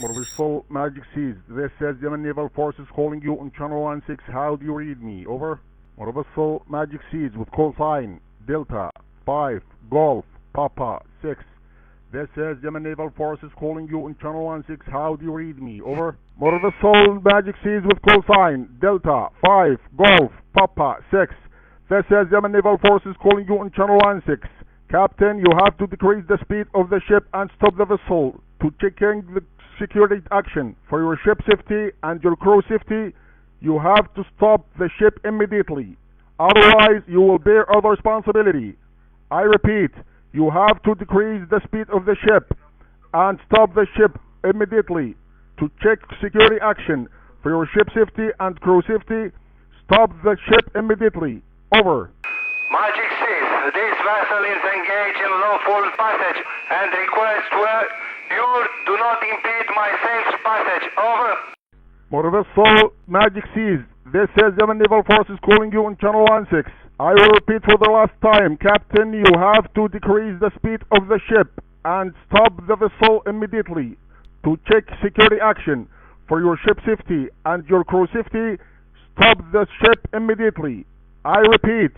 Vessel Magic Seas. This says Yemen Naval Forces calling you on Channel 16. How do you read me? Over. Vessel Magic Seas with call sign Delta 5 Golf Papa 6. This says Yemen Naval Forces calling you on Channel 16. How do you read me? Over. Vessel Magic Seas with call sign Delta 5 Golf Papa 6. This says Yemen Naval Forces calling you on Channel 16. Captain, you have to decrease the speed of the ship and stop the vessel. To checking the security action for your ship safety and your crew safety, you have to stop the ship immediately. Otherwise, you will bear other responsibility. I repeat, you have to decrease the speed of the ship and stop the ship immediately. To check security action for your ship safety and crew safety, stop the ship immediately. Over. Magic Seas, this vessel is engaged in lawful passage and request you do not impede my safe passage. Over. Vessel Magic Seas. This says Yemen Naval Forces calling you on Channel 16. I will repeat for the last time. Captain, you have to decrease the speed of the ship and stop the vessel immediately. To check security action for your ship safety and your crew safety, stop the ship immediately. I repeat,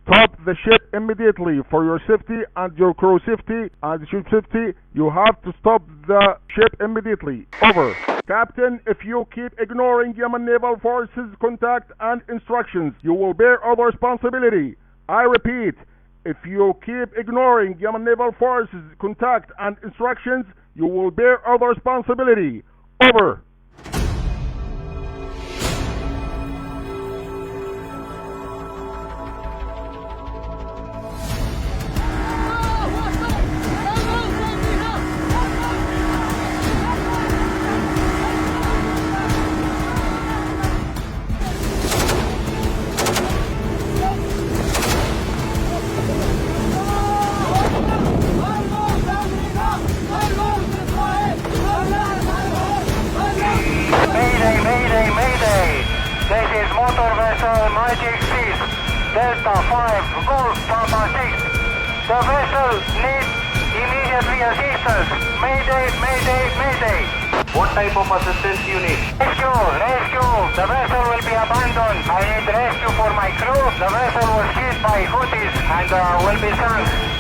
stop the ship immediately for your safety and your crew safety and ship safety. You have to stop the ship immediately. Over. Captain, if you keep ignoring Yemen Naval Forces contact and instructions, you will bear other responsibility. I repeat, if you keep ignoring Yemen Naval Forces contact and instructions, you will bear other responsibility. Over. Motor vessel Magic Seas, Delta 5 Golf Papa 6. The vessel needs immediately assistance. Mayday, mayday, mayday. What type of assistance you need? Rescue, rescue. The vessel will be abandoned. I need rescue for my crew. The vessel was hit by Houthis and will be sunk.